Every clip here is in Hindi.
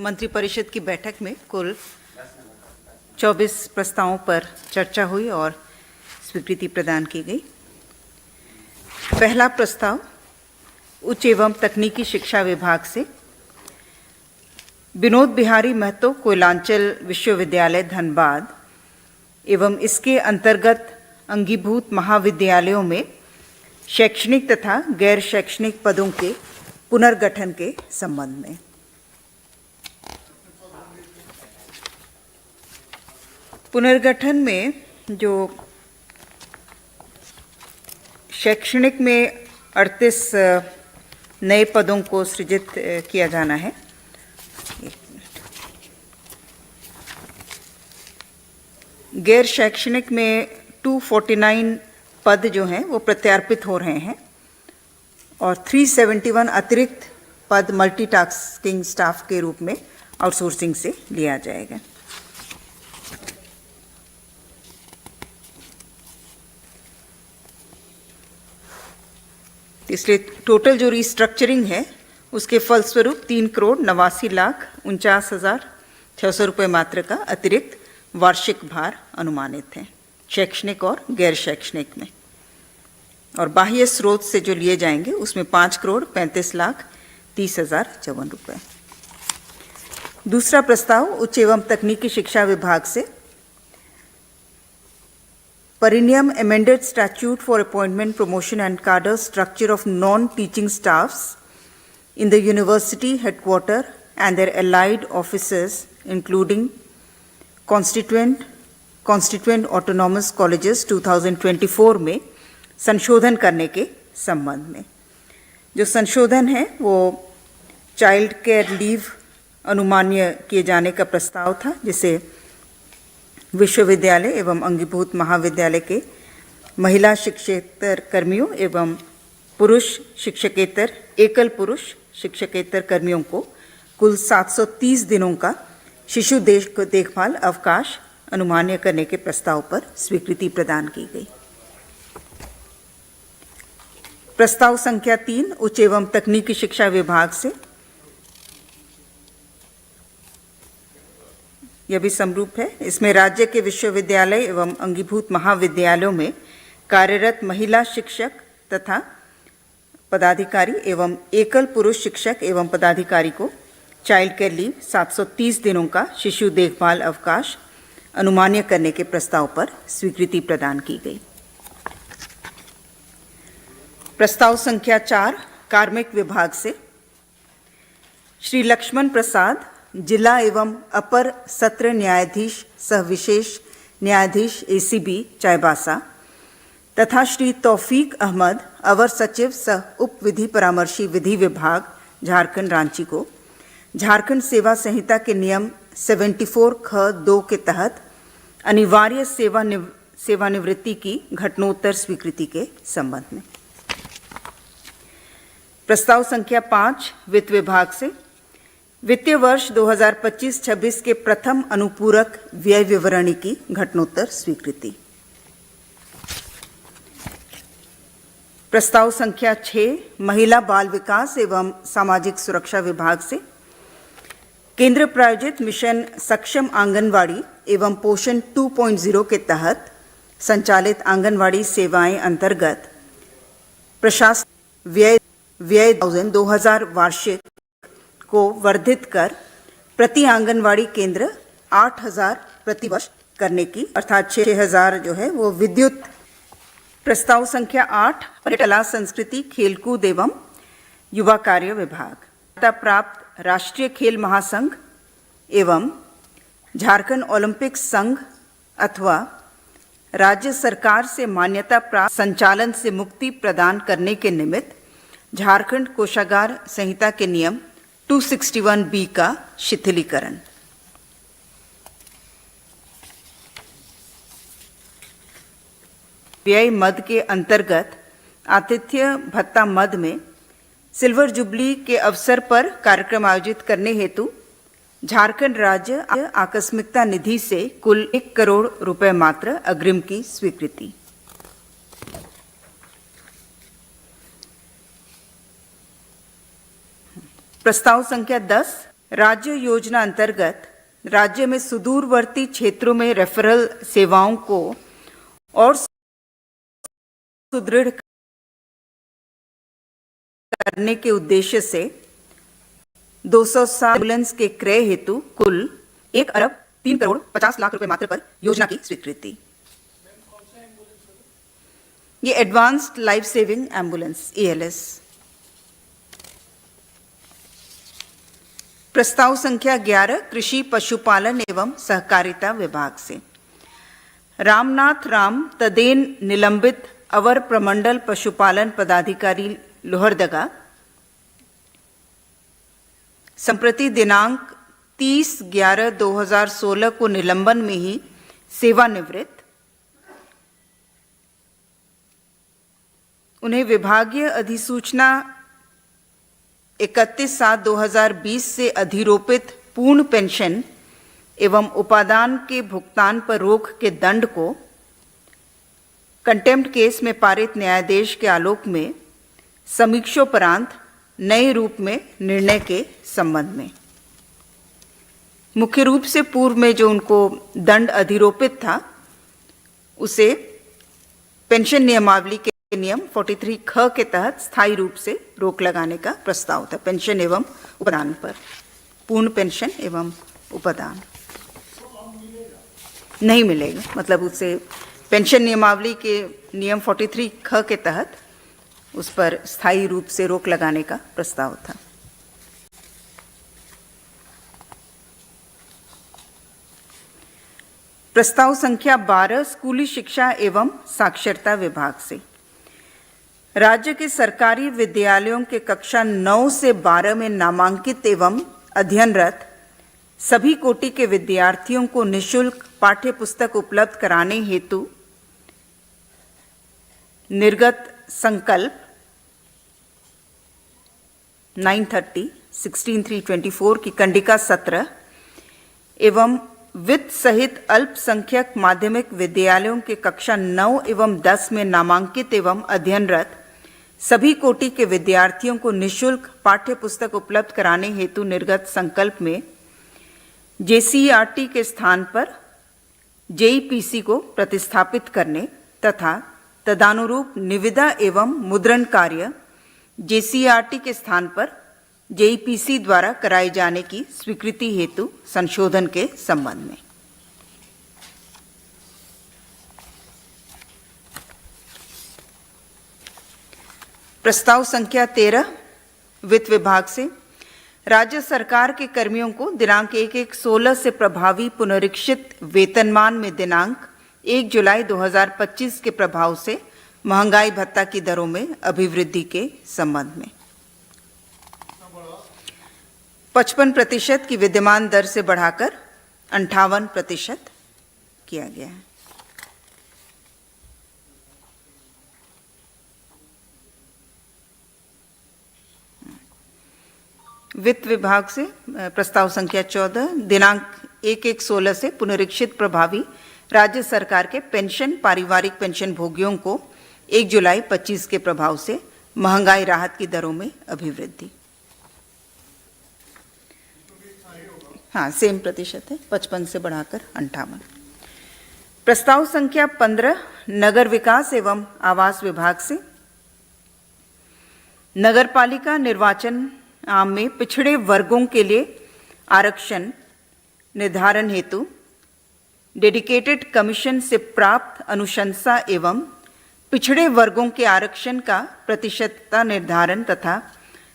मंत्रिपरिषद की बैठक में कुल 24 प्रस्तावों पर चर्चा हुई और स्वीकृति प्रदान की गई। पहला प्रस्ताव उच्च एवं तकनीकी शिक्षा विभाग से विनोद बिहारी महतो कोयलांचल विश्वविद्यालय धनबाद एवं इसके अंतर्गत अंगीभूत महाविद्यालयों में शैक्षणिक तथा गैर शैक्षणिक पदों के पुनर्गठन के संबंध में। पुनर्गठन में जो शैक्षणिक में 38 नए पदों को सृजित किया जाना है। गैर शैक्षणिक में 249 पद जो हैं वो प्रत्यार्पित हो रहे हैं और 371 अतिरिक्त पद मल्टीटास्किंग स्टाफ के रूप में आउटसोर्सिंग से लिया जाएगा। इसलिए टोटल जो रिस्ट्रक्चरिंग है उसके फलस्वरूप 3,89,49,600 रुपये मात्र का अतिरिक्त वार्षिक भार अनुमानित है शैक्षणिक और गैर शैक्षणिक में, और बाह्य स्रोत से जो लिए जाएंगे उसमें 5,35,30,54 रुपये। दूसरा प्रस्ताव उच्च एवं तकनीकी शिक्षा विभाग से परिनियम amended statute for appointment, promotion and cadre structure of non-teaching staffs in the university headquarters and their allied offices, including constituent autonomous colleges 2024 में संशोधन करने के संबंध में। जो संशोधन है वो चाइल्ड केयर लीव अनुमान्य किए जाने का प्रस्ताव था, जिसे विश्वविद्यालय एवं अंगीभूत महाविद्यालय के महिला शिक्षकेतर कर्मियों एवं पुरुष शिक्षकेतर एकल पुरुष शिक्षकेतर कर्मियों को कुल 730 दिनों का शिशु देखभाल अवकाश अनुमान्य करने के प्रस्ताव पर स्वीकृति प्रदान की गई। प्रस्ताव संख्या 3 उच्च एवं तकनीकी शिक्षा विभाग से, यह भी समरूप है। इसमें राज्य के विश्वविद्यालय एवं अंगीभूत महाविद्यालयों में कार्यरत महिला शिक्षक तथा पदाधिकारी एवं एकल पुरुष शिक्षक एवं पदाधिकारी को चाइल्ड केयर लीव 730 दिनों का शिशु देखभाल अवकाश अनुमान्य करने के प्रस्ताव पर स्वीकृति प्रदान की गई। प्रस्ताव संख्या 4 कार्मिक विभाग से श्री लक्ष्मण प्रसाद जिला एवं अपर सत्र न्यायाधीश सह विशेष न्यायाधीश ACB चाईबासा तथा श्री तौफीक अहमद अवर सचिव सह उप विधि परामर्शी विधि विभाग झारखंड रांची को झारखंड सेवा संहिता के नियम 74(ख)(2) के तहत अनिवार्य सेवानिवृत्ति की घटनोत्तर स्वीकृति के संबंध में। प्रस्ताव संख्या 5 वित्त विभाग से वित्तीय वर्ष 2025-26 के प्रथम अनुपूरक व्यय विवरणी की घटनोत्तर स्वीकृति। प्रस्ताव संख्या 6 महिला बाल विकास एवं सामाजिक सुरक्षा विभाग से केंद्र प्रायोजित मिशन सक्षम आंगनवाड़ी एवं पोषण 2.0 के तहत संचालित आंगनवाड़ी सेवाएं अंतर्गत प्रशासन व्यय 2000 वार्षिक को वर्धित कर प्रति आंगनवाड़ी केंद्र 8,000 प्रतिवर्ष करने की, अर्थात 6,000 जो है वो विद्युत। प्रस्ताव संख्या 8 कला संस्कृति खेलकूद एवं युवा कार्य विभाग प्राप्त राष्ट्रीय खेल महासंघ एवं झारखंड ओलंपिक संघ अथवा राज्य सरकार से मान्यता प्राप्त संचालन से मुक्ति प्रदान करने के निमित्त झारखंड कोषागार संहिता के नियम 261B का शिथिलीकरण। व्यय मद के अंतर्गत आतिथ्य भत्ता मद में सिल्वर जुबली के अवसर पर कार्यक्रम आयोजित करने हेतु झारखंड राज्य आकस्मिकता निधि से कुल 1 करोड़ रुपए मात्र अग्रिम की स्वीकृति। प्रस्ताव संख्या 10 राज्य योजना अंतर्गत राज्य में सुदूरवर्ती क्षेत्रों में रेफरल सेवाओं को और सुदृढ़ करने के उद्देश्य से 207 एम्बुलेंस के क्रय हेतु कुल 1,03,50,00,000 रुपए मात्र पर योजना की स्वीकृति। ये advanced life saving ambulance ALS। प्रस्ताव संख्या 11 कृषि पशुपालन एवं सहकारिता विभाग से रामनाथ राम तदेन निलंबित अवर प्रमंडल पशुपालन पदाधिकारी लोहरदगा संप्रति दिनांक 30/11/2016 को निलंबन में ही सेवानिवृत्त। उन्हें विभागीय अधिसूचना 31/7/2020 से अधिरोपित पूर्ण पेंशन एवं उपादान के भुगतान पर रोक के दंड को कंटेम्प्ट केस में पारित न्यायाधीश के आलोक में समीक्षोपरांत नए रूप में निर्णय के संबंध में मुख्य रूप से पूर्व में जो उनको दंड अधिरोपित था उसे पेंशन नियमावली के नियम 43 ख के तहत स्थायी रूप से रोक लगाने का प्रस्ताव था। पेंशन एवं उपादान पर पूर्ण पेंशन एवं उपादान नहीं मिलेगा, मतलब उसे पेंशन नियमावली के नियम 43 ख के तहत उस पर स्थायी रूप से रोक लगाने का प्रस्ताव था। प्रस्ताव संख्या 12 स्कूली शिक्षा एवं साक्षरता विभाग से राज्य के सरकारी विद्यालयों के कक्षा 9 से 12 में नामांकित एवं अध्ययनरत सभी कोटि के विद्यार्थियों को निःशुल्क पाठ्य पुस्तक उपलब्ध कराने हेतु निर्गत संकल्प 9/30/16/3/24 की कंडिका 17 एवं वित्त सहित अल्पसंख्यक माध्यमिक विद्यालयों के कक्षा 9 एवं 10 में नामांकित एवं अध्ययनरत सभी कोटि के विद्यार्थियों को निःशुल्क पाठ्य पुस्तक उपलब्ध कराने हेतु निर्गत संकल्प में JCERT के स्थान पर JEPC को प्रतिस्थापित करने तथा तदानुरूप निविदा एवं मुद्रण कार्य JCERT के स्थान पर JEPC द्वारा कराए जाने की स्वीकृति हेतु संशोधन के संबंध में प्रस्ताव संख्या 13 वित्त विभाग से राज्य सरकार के कर्मियों को दिनांक 1/1/16 से प्रभावी पुनरीक्षित वेतनमान में दिनांक 1 जुलाई 2025 के प्रभाव से महंगाई भत्ता की दरों में अभिवृद्धि के संबंध में 55% की विद्यमान दर से बढ़ाकर 58% किया गया है। वित्त विभाग से प्रस्ताव संख्या 14 दिनांक 1/1/16 से पुनरीक्षित प्रभावी राज्य सरकार के पेंशन पारिवारिक पेंशन भोगियों को 1 जुलाई 25 के प्रभाव से महंगाई राहत की दरों में अभिवृद्धि। हाँ, सेम प्रतिशत है, 55 से बढ़ाकर 58। प्रस्ताव संख्या 15 नगर विकास एवं आवास विभाग से नगरपालिका निर्वाचन में पिछड़े वर्गों के लिए आरक्षण निर्धारण हेतु डेडिकेटेड कमीशन से प्राप्त अनुशंसा एवं पिछड़े वर्गों के आरक्षण का प्रतिशतता निर्धारण तथा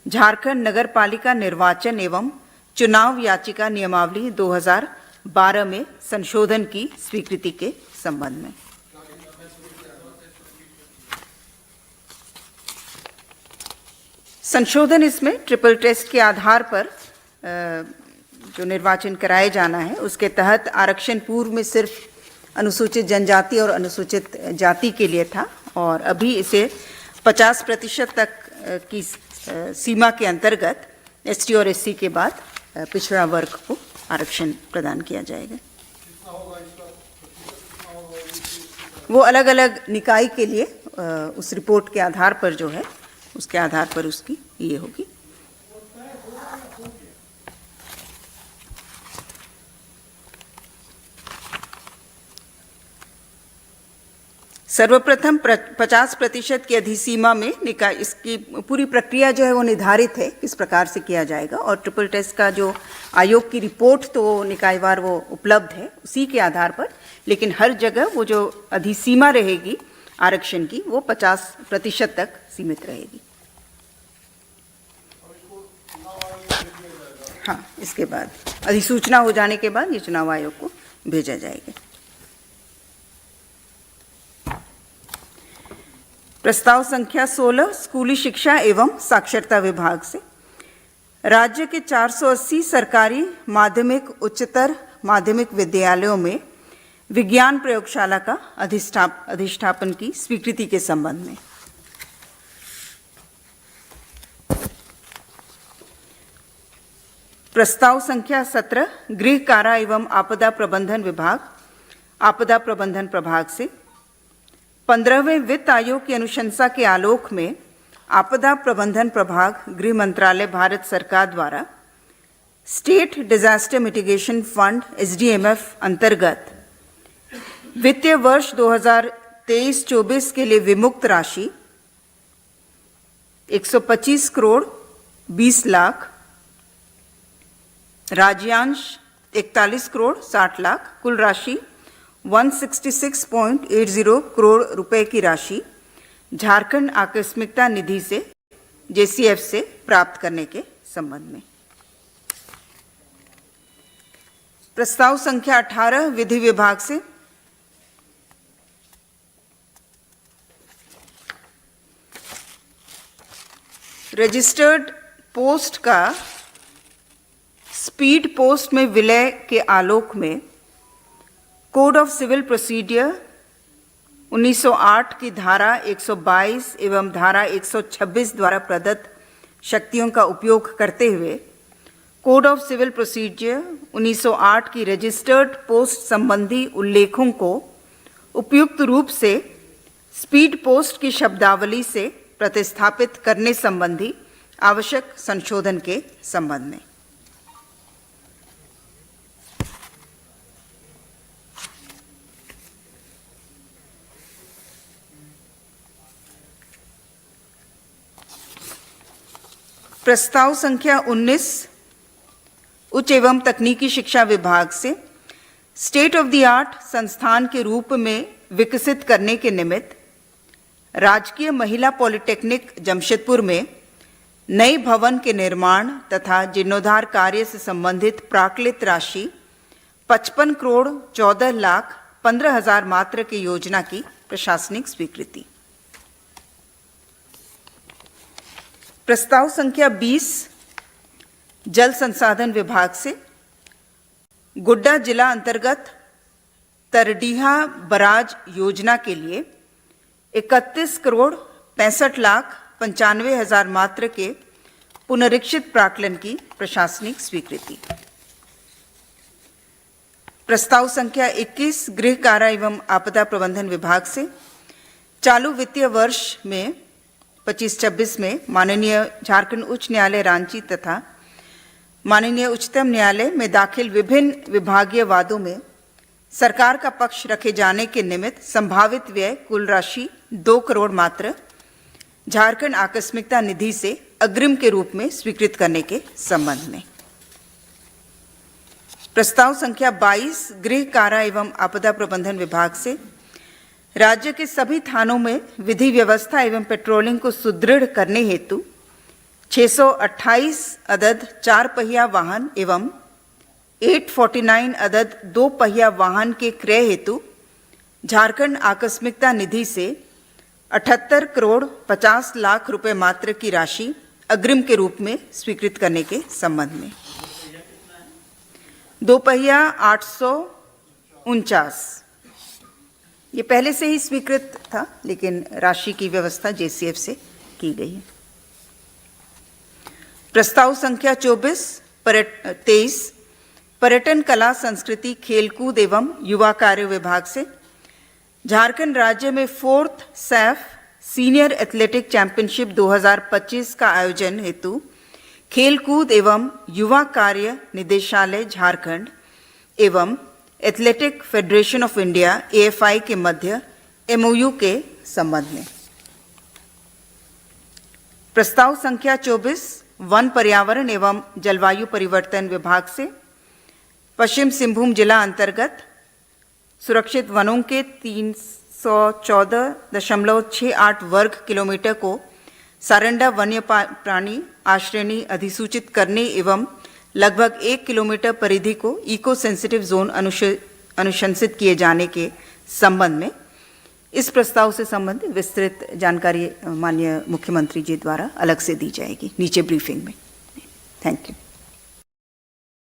झारखंड नगरपालिका निर्वाचन एवं चुनाव याचिका नियमावली 2012 में संशोधन की स्वीकृति के संबंध में संशोधन इसमें ट्रिपल टेस्ट के आधार पर जो निर्वाचन कराए जाना है उसके तहत आरक्षण पूर्व में सिर्फ अनुसूचित जनजाति और अनुसूचित जाति के लिए था और अभी इसे 50% तक की सीमा के अंतर्गत ST और SC के बाद पिछड़ा वर्ग को आरक्षण प्रदान किया जाएगा। वो अलग अलग निकाय के लिए उस रिपोर्ट के आधार पर जो है उसके आधार पर उसकी ये होगी। सर्वप्रथम 50% की अधिसीमा में निकाय इसकी पूरी प्रक्रिया जो है वो निर्धारित है किस प्रकार से किया जाएगा, और ट्रिपल टेस्ट का जो आयोग की रिपोर्ट तो निकायवार वो उपलब्ध है उसी के आधार पर, लेकिन हर जगह वो जो अधिसीमा रहेगी आरक्षण की वो 50% तक सीमित रहेगी। हाँ, इसके बाद अधिसूचना हो जाने के बाद ये चुनाव आयोग को भेजा जाएगा। प्रस्ताव संख्या 16 स्कूली शिक्षा एवं साक्षरता विभाग से राज्य के 480 सरकारी माध्यमिक उच्चतर माध्यमिक विद्यालयों में विज्ञान प्रयोगशाला का अधिष्ठापन की स्वीकृति के संबंध में। प्रस्ताव संख्या 17 गृह कारा एवं आपदा प्रबंधन प्रभाग से 15वें वित्त आयोग की अनुशंसा के आलोक में आपदा प्रबंधन प्रभाग गृह मंत्रालय भारत सरकार द्वारा state disaster mitigation fund SDMF अंतर्गत वित्तीय वर्ष 2023-24 के लिए विमुक्त राशि 125 करोड़ 20 लाख, राज्यांश 41 करोड़ 60 लाख, कुल राशि 166.80 करोड़ रुपए की राशि झारखंड आकस्मिकता निधि से JCF से प्राप्त करने के संबंध में। प्रस्ताव संख्या 18 विधि विभाग से रजिस्टर्ड पोस्ट का स्पीड पोस्ट में विलय के आलोक में कोड ऑफ सिविल प्रोसीडियर 1908 की धारा 122 एवं धारा 126 द्वारा प्रदत्त शक्तियों का उपयोग करते हुए कोड ऑफ सिविल प्रोसीडियर 1908 की रजिस्टर्ड पोस्ट संबंधी उल्लेखों को उपयुक्त रूप से स्पीड पोस्ट की शब्दावली से प्रतिस्थापित करने संबंधी आवश्यक संशोधन के संबंध में। प्रस्ताव संख्या 19 उच्च एवं तकनीकी शिक्षा विभाग से स्टेट ऑफ द आर्ट संस्थान के रूप में विकसित करने के निमित्त राजकीय महिला पॉलिटेक्निक जमशेदपुर में नए भवन के निर्माण तथा जीर्णोद्धार कार्य से संबंधित प्राक्कलित राशि 55 करोड़ 14 लाख 15 हजार मात्र की योजना की प्रशासनिक स्वीकृति। प्रस्ताव संख्या 20 जल संसाधन विभाग से गोड्डा जिला अंतर्गत तरडीहा बराज योजना के लिए 31 करोड़ 65 लाख 95 हजार मात्र के पुनरीक्षित प्राक्कलन की प्रशासनिक स्वीकृति। प्रस्ताव संख्या 21 गृह कारा एवं आपदा प्रबंधन विभाग से चालू वित्तीय वर्ष में 25-26 में माननीय झारखंड उच्च न्यायालय रांची तथा माननीय उच्चतम न्यायालय में दाखिल विभिन्न विभागीय वादों में सरकार का पक्ष रखे जाने के निमित्त संभावित व्यय कुल राशि 2 करोड़ मात्र झारखंड आकस्मिकता निधि से अग्रिम के रूप में स्वीकृत करने के संबंध में। प्रस्ताव संख्या 22 गृह कारा एवं आपदा प्रबंधन विभाग से राज्य के सभी थानों में विधि व्यवस्था एवं पेट्रोलिंग को सुदृढ़ करने हेतु 628 अदद 4 पहिया वाहन एवं 849 अदद 2 पहिया वाहन के क्रय हेतु झारखंड आकस्मिकता निधि से 78 करोड़ 50 लाख रुपए मात्र की राशि अग्रिम के रूप में स्वीकृत करने के संबंध में। 2 पहिया 849 ये पहले से ही स्वीकृत था, लेकिन राशि की व्यवस्था JCF से की गई है। प्रस्ताव संख्या 23 पर्यटन कला संस्कृति खेलकूद एवं युवा कार्य विभाग से झारखंड राज्य में 4th Saif senior athletic championship 2025 का आयोजन हेतु खेलकूद एवं युवा कार्य निदेशालय झारखंड एवं athletic federation of India AFI के मध्य एमओयू के संबंध में। प्रस्ताव संख्या 24 वन पर्यावरण एवं जलवायु परिवर्तन विभाग से पश्चिम सिंहभूम जिला अंतर्गत सुरक्षित वनों के 314.68 वर्ग किलोमीटर को सारंडा वन्य प्राणी आश्रयनी अधिसूचित करने एवं लगभग 1 किलोमीटर परिधि को इको सेंसिटिव जोन अनुशंसित किए जाने के संबंध में इस प्रस्ताव से संबंधित विस्तृत जानकारी माननीय मुख्यमंत्री जी द्वारा अलग से दी जाएगी नीचे ब्रीफिंग में। Thank you.